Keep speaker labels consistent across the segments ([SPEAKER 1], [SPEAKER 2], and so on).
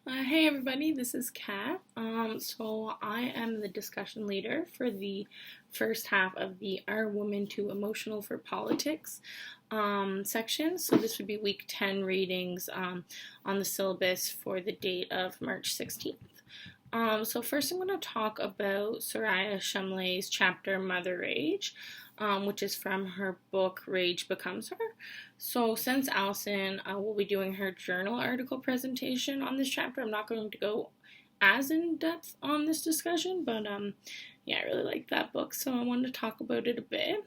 [SPEAKER 1] Hey everybody, this is Kat. So I am the discussion leader for the first half of the Are Women Too Emotional for Politics section. So this would be week 10 readings on the syllabus for the date of March 16th. So first I'm going to talk about Soraya Chumley's chapter Mother Rage, which is from her book Rage Becomes Her. So since Allison will be doing her journal article presentation on this chapter, I'm not going to go as in depth on this discussion, but yeah, I really like that book, so I wanted to talk about it a bit.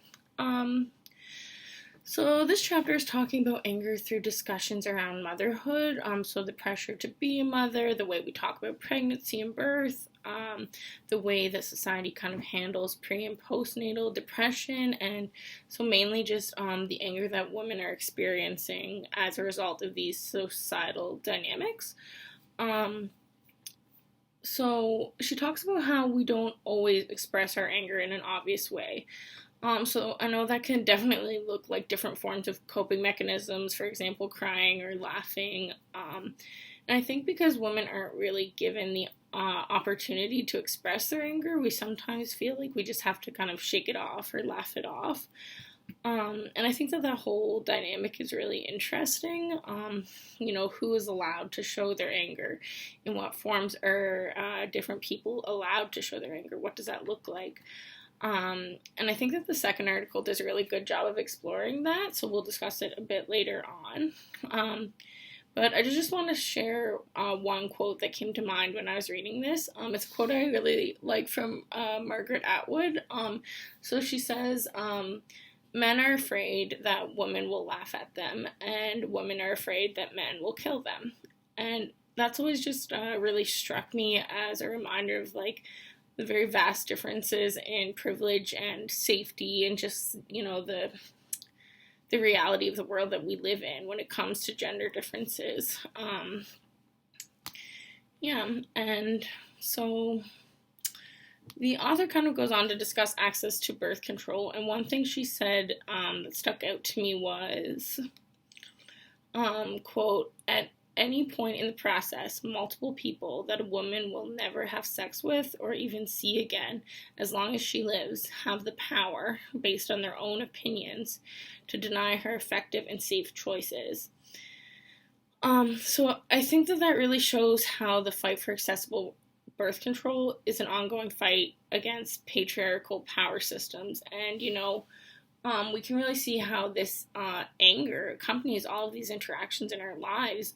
[SPEAKER 1] So this chapter is talking about anger through discussions around motherhood. So the pressure to be a mother, the way we talk about pregnancy and birth, the way that society kind of handles pre and postnatal depression, and so mainly just the anger that women are experiencing as a result of these societal dynamics. So she talks about how we don't always express our anger in an obvious way. So I know that can definitely look like different forms of coping mechanisms, for example, crying or laughing. And I think because women aren't really given the opportunity to express their anger, we sometimes feel like we just have to kind of shake it off or laugh it off. And I think that whole dynamic is really interesting. Who is allowed to show their anger? In what forms are different people allowed to show their anger? What does that look like? And I think that the second article does a really good job of exploring that, so we'll discuss it a bit later on. But I just want to share one quote that came to mind when I was reading this. It's a quote I really like from Margaret Atwood. So she says, men are afraid that women will laugh at them, and women are afraid that men will kill them. And that's always just really struck me as a reminder of, like, the very vast differences in privilege and safety and just, the reality of the world that we live in when it comes to gender differences. And so the author kind of goes on to discuss access to birth control, and one thing she said that stuck out to me was, quote, "At any point in the process, multiple people that a woman will never have sex with or even see again, as long as she lives, have the power, based on their own opinions, to deny her effective and safe choices." So I think that really shows how the fight for accessible birth control is an ongoing fight against patriarchal power systems. And, we can really see how this anger accompanies all of these interactions in our lives,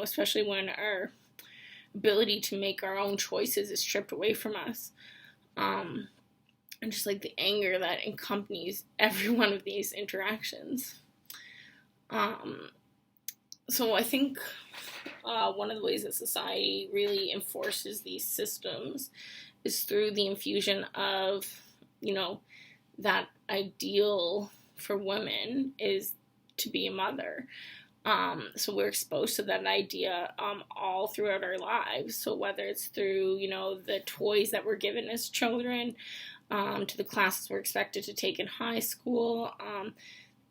[SPEAKER 1] especially when our ability to make our own choices is stripped away from us. And just like the anger that accompanies every one of these interactions. So I think one of the ways that society really enforces these systems is through the infusion of, that ideal for women is to be a mother. So we're exposed to that idea all throughout our lives. So whether it's through, the toys that we're given as children, to the classes we're expected to take in high school,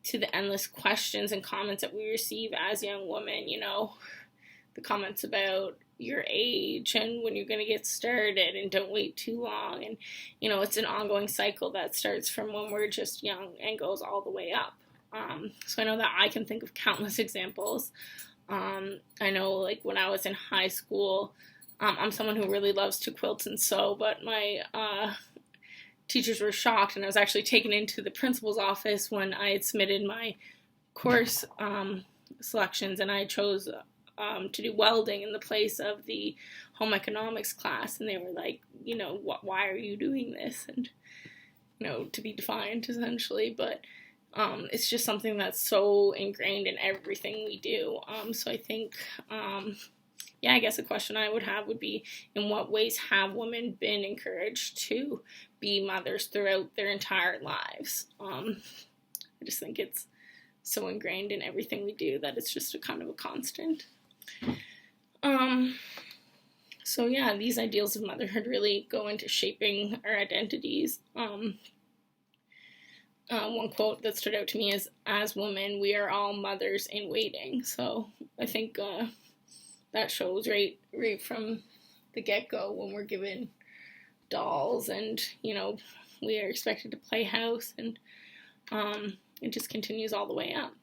[SPEAKER 1] to the endless questions and comments that we receive as young women, the comments about your age and when you're going to get started and don't wait too long. And, it's an ongoing cycle that starts from when we're just young and goes all the way up. So I know that I can think of countless examples. I know, like, when I was in high school, I'm someone who really loves to quilt and sew, but my teachers were shocked, and I was actually taken into the principal's office when I had submitted my course selections, and I chose to do welding in the place of the home economics class, and they were like, why are you doing this? And, to be defined, essentially, but it's just something that's so ingrained in everything we do. So I think, I guess a question I would have would be, in what ways have women been encouraged to be mothers throughout their entire lives? I just think it's so ingrained in everything we do that it's just a kind of a constant. So these ideals of motherhood really go into shaping our identities. One quote that stood out to me is, "As women, we are all mothers in waiting." So I think that shows right from the get-go when we're given dolls and, we are expected to play house, and it just continues all the way up.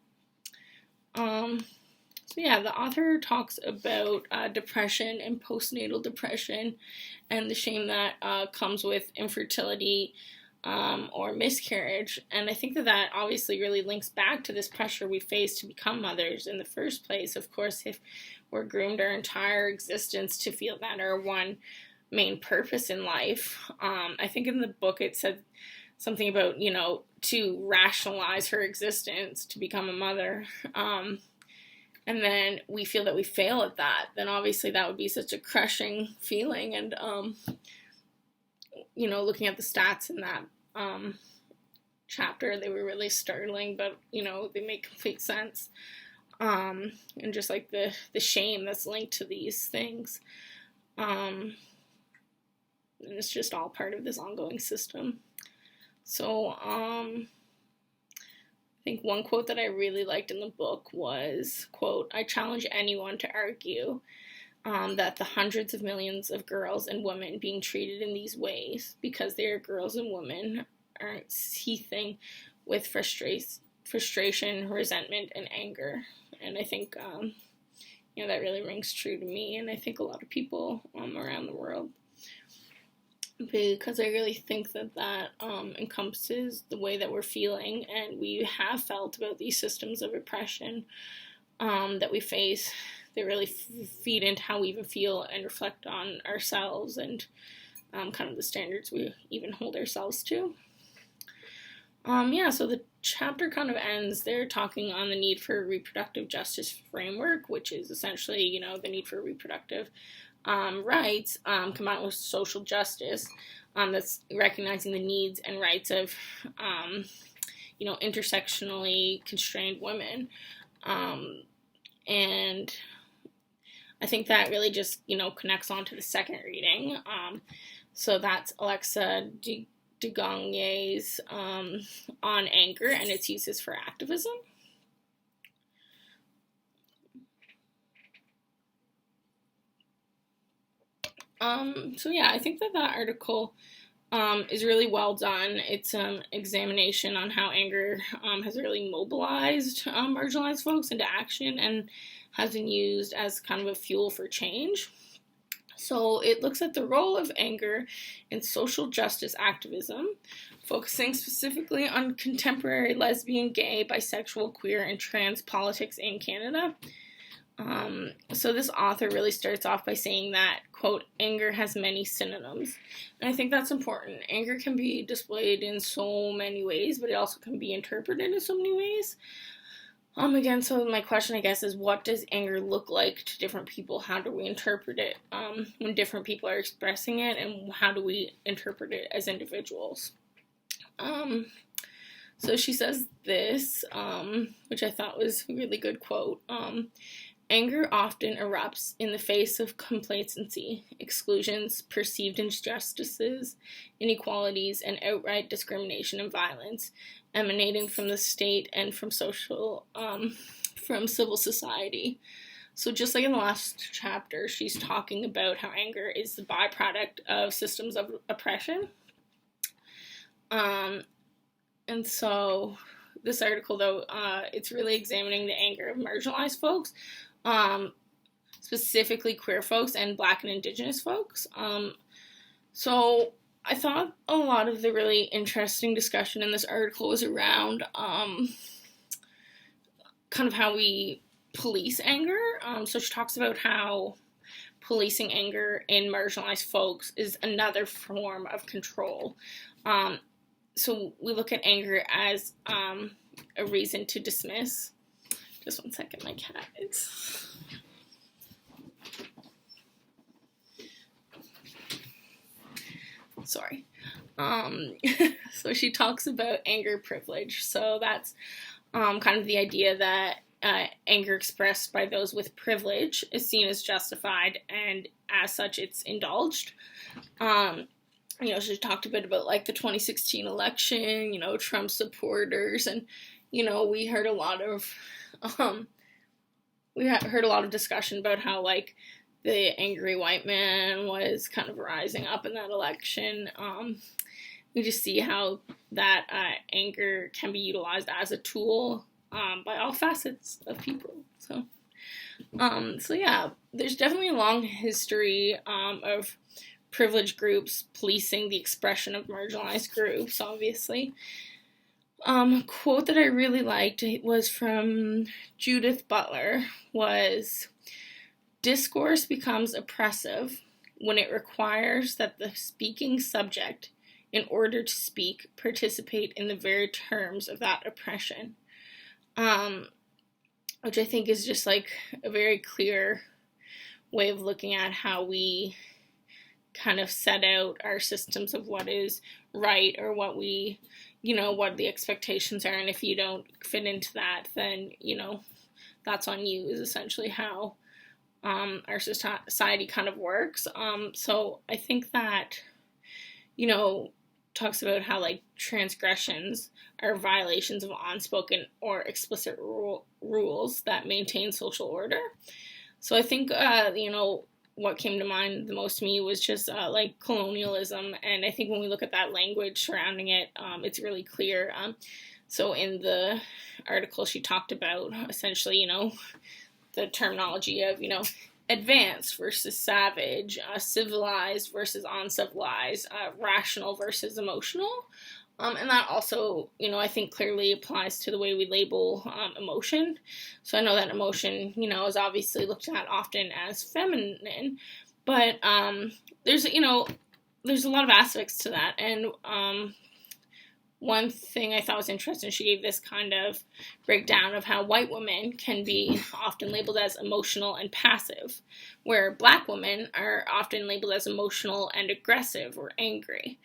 [SPEAKER 1] So yeah, the author talks about depression and postnatal depression and the shame that comes with infertility or miscarriage. And I think that obviously really links back to this pressure we face to become mothers in the first place. Of course, if we're groomed our entire existence to feel that our one main purpose in life. I think in the book it said something about, to rationalize her existence to become a mother. And then we feel that we fail at that, then obviously that would be such a crushing feeling. And, looking at the stats in that chapter, they were really startling, but, they make complete sense. And just like the shame that's linked to these things. And it's just all part of this ongoing system. So, I think one quote that I really liked in the book was, quote, "I challenge anyone to argue that the hundreds of millions of girls and women being treated in these ways, because they are girls and women, aren't seething with frustration, resentment, and anger." And I think, that really rings true to me, and I think a lot of people around the world. Because I really think that encompasses the way that we're feeling and we have felt about these systems of oppression that we face. They really feed into how we even feel and reflect on ourselves and kind of the standards we even hold ourselves to. So the chapter kind of ends there talking on the need for a reproductive justice framework, which is essentially, the need for reproductive rights combined with social justice that's recognizing the needs and rights of, intersectionally constrained women. And I think that really just, connects on to the second reading. So that's Alexa Dugagne's on anger and its uses for activism. I think that article is really well done. It's an examination on how anger has really mobilized marginalized folks into action and has been used as kind of a fuel for change. So it looks at the role of anger in social justice activism, focusing specifically on contemporary lesbian, gay, bisexual, queer, and trans politics in Canada. So this author really starts off by saying that, quote, "anger has many synonyms." And I think that's important. Anger can be displayed in so many ways, but it also can be interpreted in so many ways. Again, so my question, I guess, is what does anger look like to different people? How do we interpret it when different people are expressing it, and how do we interpret it as individuals? So she says this, which I thought was a really good quote. "Anger often erupts in the face of complacency, exclusions, perceived injustices, inequalities, and outright discrimination and violence emanating from the state and from from civil society." So just like in the last chapter, she's talking about how anger is the byproduct of systems of oppression. And so this article, though, it's really examining the anger of marginalized folks, specifically queer folks and Black and Indigenous folks. So I thought a lot of the really interesting discussion in this article was around kind of how we police anger. So she talks about how policing anger in marginalized folks is another form of control. So we look at anger as a reason to dismiss. Just one second, my cat is... Sorry. So she talks about anger privilege. So that's kind of the idea that anger expressed by those with privilege is seen as justified, and as such it's indulged. She talked a bit about like the 2016 election, Trump supporters, and we heard a lot of we heard a lot of discussion about how, like, the angry white man was kind of rising up in that election. We just see how that anger can be utilized as a tool by all facets of people. So yeah, there's definitely a long history of privileged groups policing the expression of marginalized groups, obviously. A quote that I really liked was from Judith Butler, was, "Discourse becomes oppressive when it requires that the speaking subject, in order to speak, participate in the very terms of that oppression." Which I think is just like a very clear way of looking at how we kind of set out our systems of what is right, or what we, what the expectations are, and if you don't fit into that, then, that's on you, is essentially how our society kind of works. So I think that, talks about how, like, transgressions are violations of unspoken or explicit rules that maintain social order. So I think, what came to mind the most to me was just, like, colonialism, and I think when we look at that language surrounding it, it's really clear. So in the article, she talked about, essentially, the terminology of, advanced versus savage, civilized versus uncivilized, rational versus emotional. And that also, I think clearly applies to the way we label emotion. So I know that emotion, is obviously looked at often as feminine, but there's a lot of aspects to that. And one thing I thought was interesting, she gave this kind of breakdown of how white women can be often labeled as emotional and passive, where black women are often labeled as emotional and aggressive or angry.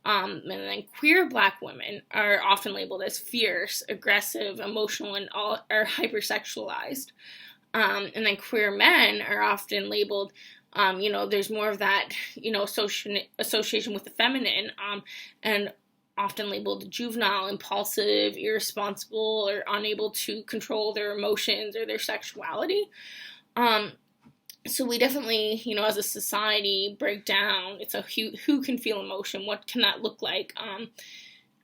[SPEAKER 1] And then queer black women are often labeled as fierce, aggressive, emotional, and are hypersexualized. And then queer men are often labeled, there's more of that, association with the feminine, and often labeled juvenile, impulsive, irresponsible, or unable to control their emotions or their sexuality. So we definitely, as a society, break down, it's who can feel emotion, what can that look like,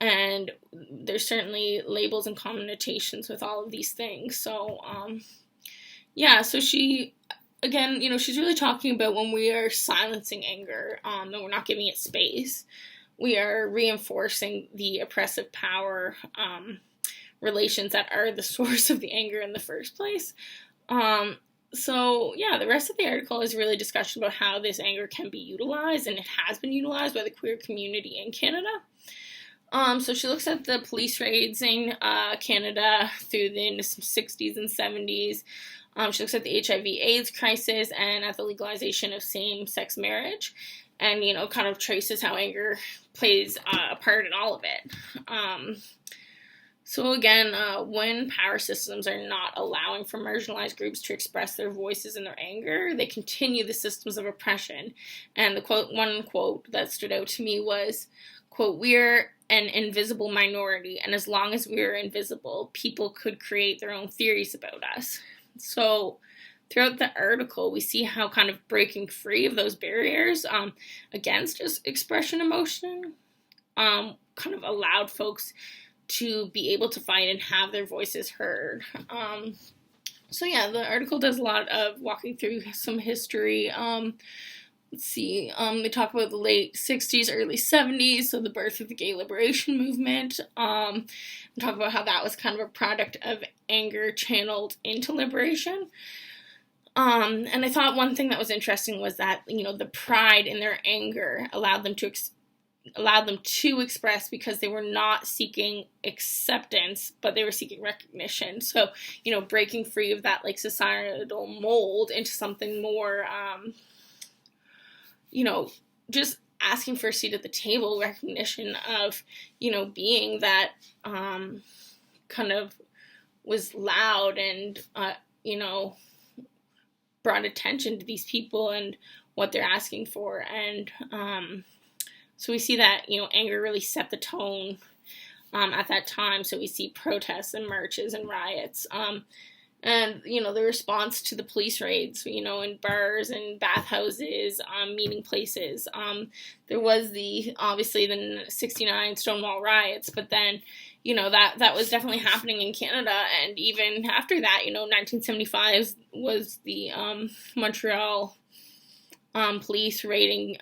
[SPEAKER 1] and there's certainly labels and connotations with all of these things. So, so she, again, she's really talking about when we are silencing anger, and we're not giving it space, we are reinforcing the oppressive power relations that are the source of the anger in the first place. So, the rest of the article is really discussion about how this anger can be utilized, and it has been utilized by the queer community in Canada. So she looks at the police raids in Canada through the 60s and 70s. She looks at the HIV/AIDS crisis and at the legalization of same-sex marriage, and, kind of traces how anger plays a part in all of it. So again, when power systems are not allowing for marginalized groups to express their voices and their anger, they continue the systems of oppression. And one quote that stood out to me was, quote, "We're an invisible minority, and as long as we're invisible, people could create their own theories about us." So throughout the article, we see how kind of breaking free of those barriers against just expression emotion kind of allowed folks to be able to fight and have their voices heard. The article does a lot of walking through some history. Let's see, they talk about the late 60s, early 70s, so the birth of the gay liberation movement. And talk about how that was kind of a product of anger channeled into liberation. And I thought one thing that was interesting was that, the pride in their anger allowed them to express, because they were not seeking acceptance, but they were seeking recognition. So, breaking free of that, like, societal mold into something more, just asking for a seat at the table, recognition of, being that, kind of was loud and, brought attention to these people and what they're asking for. And, so we see that, anger really set the tone at that time. So we see protests and marches and riots. And, the response to the police raids, in bars and bathhouses, meeting places. There was obviously the 69 Stonewall riots, but then, that was definitely happening in Canada. And even after that, 1975 was the Montreal police raiding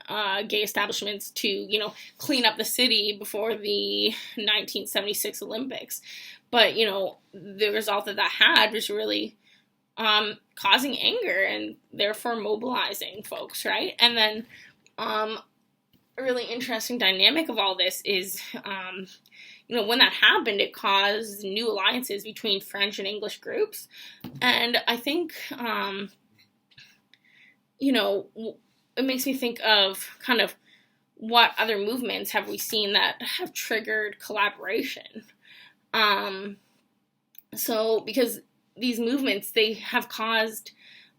[SPEAKER 1] gay establishments to, clean up the city before the 1976 Olympics. But, the result that had was really causing anger and therefore mobilizing folks, right? And then a really interesting dynamic of all this is, when that happened, it caused new alliances between French and English groups. And I think, it makes me think of kind of what other movements have we seen that have triggered collaboration. So because these movements, they have caused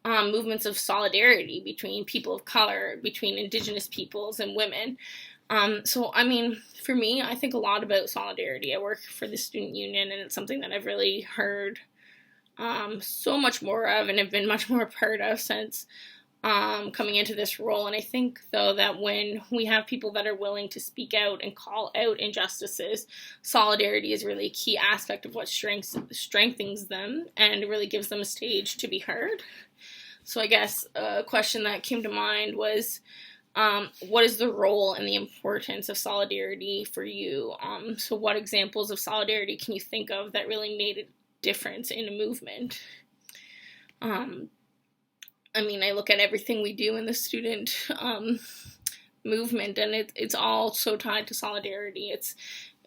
[SPEAKER 1] movements of solidarity between people of color, between Indigenous peoples and women. So, I mean, for me, I think a lot about solidarity. I work for the student union, and it's something that I've really heard so much more of and have been much more a part of since coming into this role. And I think, though, that when we have people that are willing to speak out and call out injustices, solidarity is really a key aspect of what strengthens them and really gives them a stage to be heard. So I guess a question that came to mind was, what is the role and the importance of solidarity for you? So what examples of solidarity can you think of that really made a difference in a movement? I mean, I look at everything we do in the student movement, and it's all so tied to solidarity. It's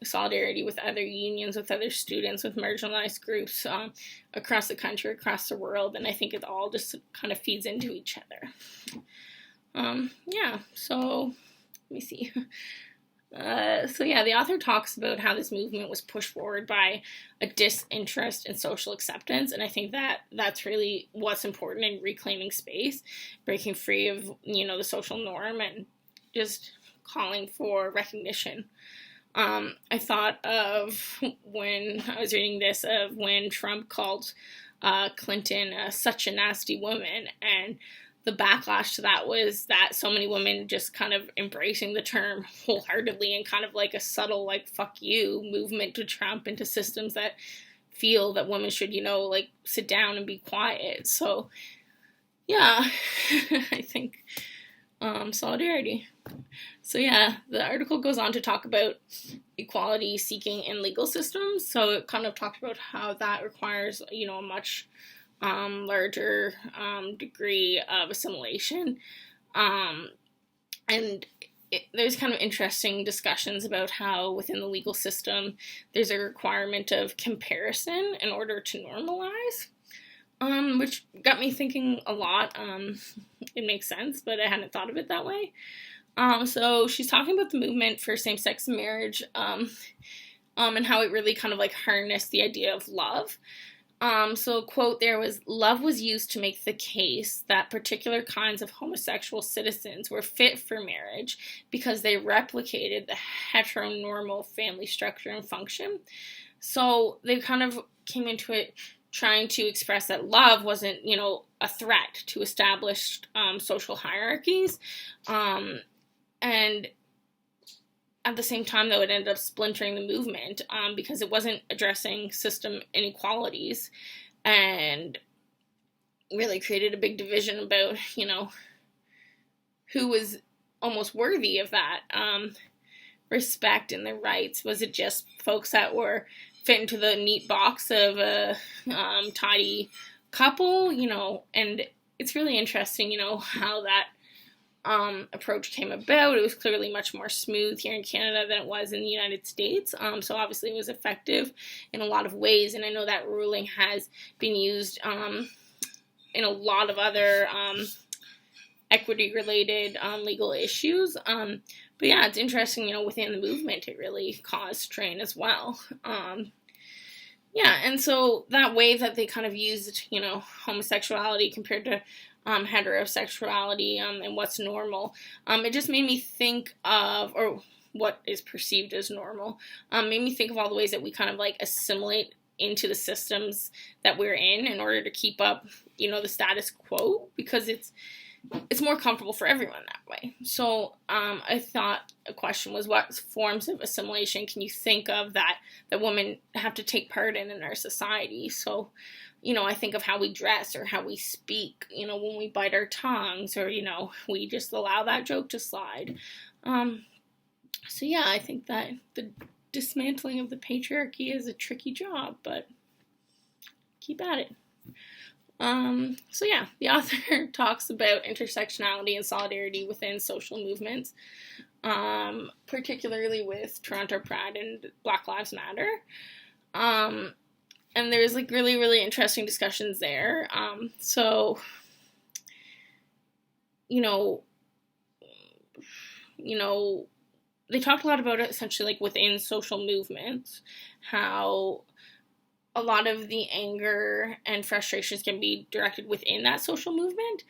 [SPEAKER 1] solidarity with other unions, with other students, with marginalized groups across the country, across the world, and I think it all just kind of feeds into each other. So let me see. The author talks about how this movement was pushed forward by a disinterest in social acceptance, and I think that that's really what's important in reclaiming space, breaking free of, the social norm, and just calling for recognition. I thought of, when I was reading this, of when Trump called Clinton such a nasty woman, and the backlash to that was that so many women just kind of embracing the term wholeheartedly and kind of like a subtle, like, fuck you movement to Trump and to systems that feel that women should, sit down and be quiet. So, yeah, I think solidarity. So, yeah, the article goes on to talk about equality seeking in legal systems. So it kind of talked about how that requires, a much larger degree of assimilation. And there's kind of interesting discussions about how within the legal system there's a requirement of comparison in order to normalize, which got me thinking a lot. It makes sense, but I hadn't thought of it that way. So she's talking about the movement for same-sex marriage and how it really kind of like harnessed the idea of love. So quote there was, "Love was used to make the case that particular kinds of homosexual citizens were fit for marriage because they replicated the heteronormal family structure and function." So they kind of came into it trying to express that love wasn't, a threat to established social hierarchies. And at the same time, though, it ended up splintering the movement because it wasn't addressing system inequalities and really created a big division about, who was almost worthy of that respect and their rights. Was it just folks that were fit into the neat box of a tidy couple, and it's really interesting, how that approach came about. It was clearly much more smooth here in Canada than it was in the United States. So obviously it was effective in a lot of ways. And I know that ruling has been used in a lot of other equity-related legal issues. But yeah, it's interesting, within the movement, it really caused strain as well. And so that way that they kind of used, homosexuality compared to heterosexuality and what's normal. It just made me think of, or what is perceived as normal, made me think of all the ways that we kind of like assimilate into the systems that we're in order to keep up, the status quo, because it's more comfortable for everyone that way. So I thought a question was, what forms of assimilation can you think of that women have to take part in our society? So, I think of how we dress or how we speak, when we bite our tongues, or, we just allow that joke to slide. So yeah, I think that the dismantling of the patriarchy is a tricky job, but keep at it. So yeah, the author talks about intersectionality and solidarity within social movements, particularly with Toronto Pride and Black Lives Matter. And there's like really, really interesting discussions there. So, they talked a lot about it essentially like within social movements, how a lot of the anger and frustrations can be directed within that social movement,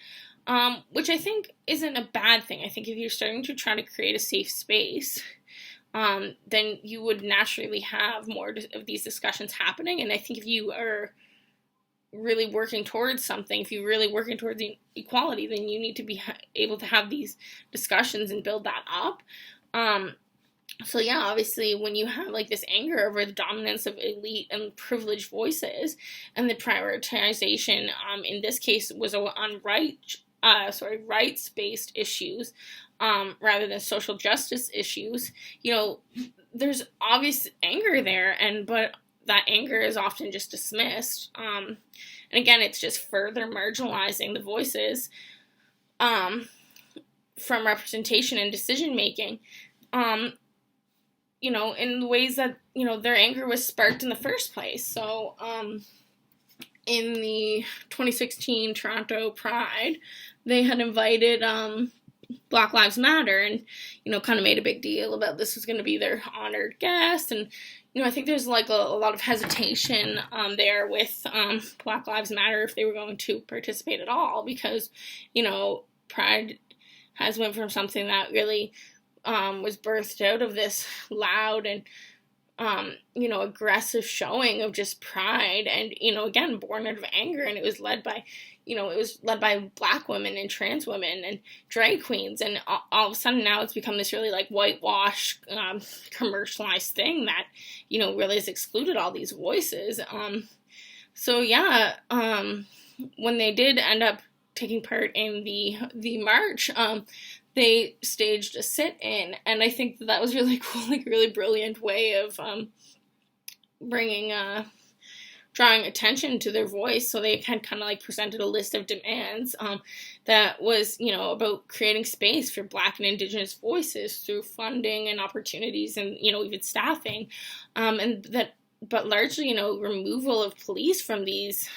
[SPEAKER 1] which I think isn't a bad thing. I think if you're starting to try to create a safe space, then you would naturally have more of these discussions happening. And I think if you are really working towards something, if you're really working towards equality, then you need to be able to have these discussions and build that up. So yeah, obviously when you have like this anger over the dominance of elite and privileged voices, and the prioritization, in this case was on rights-based issues, rather than social justice issues, there's obvious anger there, but that anger is often just dismissed. And again, it's just further marginalizing the voices, from representation and decision making, in the ways that, their anger was sparked in the first place. So, in the 2016 Toronto Pride, they had invited, Black Lives Matter, and, kind of made a big deal about this was going to be their honored guest. And, I think there's like a lot of hesitation, there with, Black Lives Matter if they were going to participate at all, because, Pride has went from something that really, was birthed out of this loud and, aggressive showing of just pride, and, again, born out of anger, and it was led by Black women and trans women and drag queens, and all of a sudden now it's become this really like whitewash, commercialized thing that, really has excluded all these voices. So yeah, when they did end up taking part in the march, they staged a sit-in, and I think that was really cool, like a really brilliant way of drawing attention to their voice. So they had kind of like presented a list of demands, that was, about creating space for Black and Indigenous voices through funding and opportunities, and, even staffing, but largely, removal of police from these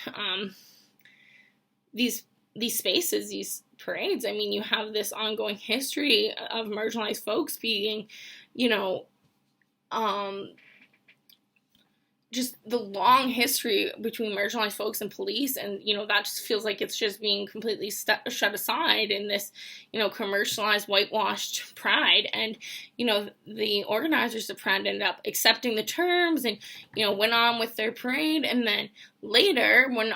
[SPEAKER 1] spaces, these parades. I mean, you have this ongoing history of marginalized folks being, just the long history between marginalized folks and police, and, that just feels like it's just being completely shut aside in this, commercialized, whitewashed Pride. And, the organizers of Pride ended up accepting the terms and, went on with their parade. And then later, when,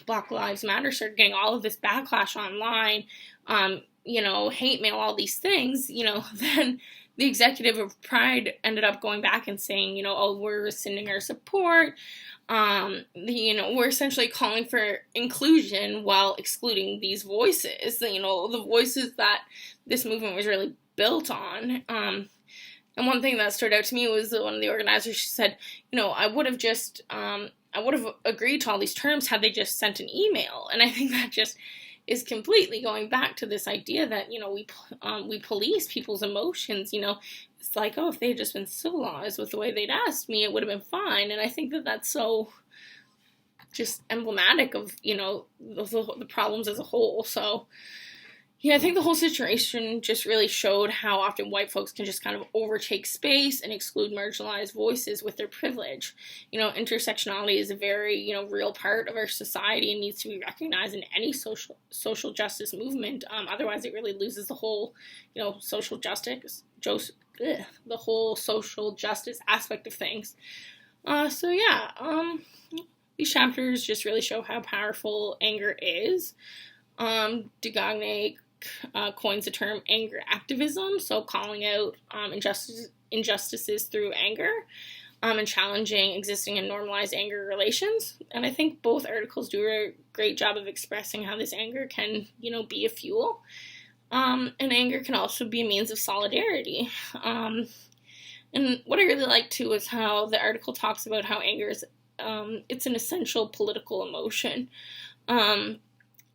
[SPEAKER 1] Black Lives Matter started getting all of this backlash online, hate mail, all these things, then the executive of Pride ended up going back and saying, we're rescinding our support. We're essentially calling for inclusion while excluding these voices, the voices that this movement was really built on. And one thing that stood out to me was that one of the organizers, she said, I would have agreed to all these terms had they just sent an email. And I think that just is completely going back to this idea that, we police people's emotions. It's like, if they had just been civilized with the way they'd asked me, it would have been fine. And I think that that's so just emblematic of, the problems as a whole. So, yeah, I think the whole situation just really showed how often white folks can just kind of overtake space and exclude marginalized voices with their privilege. Intersectionality is a very, real part of our society and needs to be recognized in any social justice movement. Otherwise, it really loses the whole, social justice, the whole social justice aspect of things. So yeah, these chapters just really show how powerful anger is. Dugagne coins the term anger activism, so calling out injustices through anger, and challenging existing and normalized anger relations. And I think both articles do a great job of expressing how this anger can, be a fuel. And anger can also be a means of solidarity. And what I really like too is how the article talks about how anger is, it's an essential political emotion.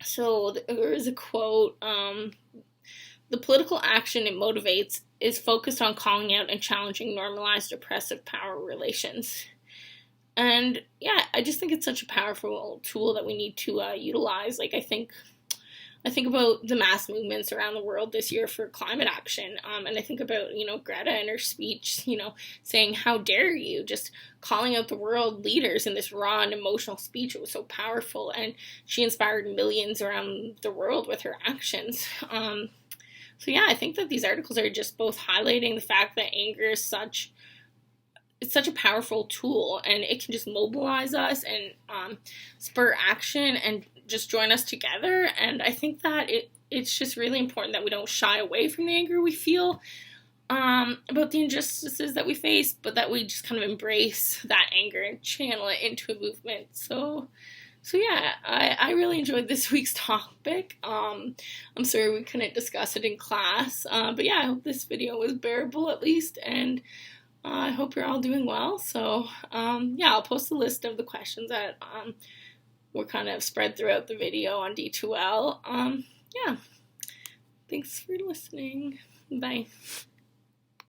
[SPEAKER 1] So there is a quote, the political action it motivates is focused on calling out and challenging normalized oppressive power relations. And yeah, I just think it's such a powerful tool that we need to utilize. Like, I think about the mass movements around the world this year for climate action, and I think about, Greta and her speech, saying, how dare you, just calling out the world leaders in this raw and emotional speech. It was so powerful, and she inspired millions around the world with her actions. So yeah, I think that these articles are just both highlighting the fact that anger is such a powerful tool, and it can just mobilize us and spur action and just join us together. And I think that it's just really important that we don't shy away from the anger we feel about the injustices that we face, but that we just kind of embrace that anger and channel it into a movement. So yeah, I really enjoyed this week's topic. I'm sorry we couldn't discuss it in class, but yeah, I hope this video was bearable at least, and I hope you're all doing well. So yeah, I'll post a list of the questions that were kind of spread throughout the video on D2L. Yeah, thanks for listening. Bye.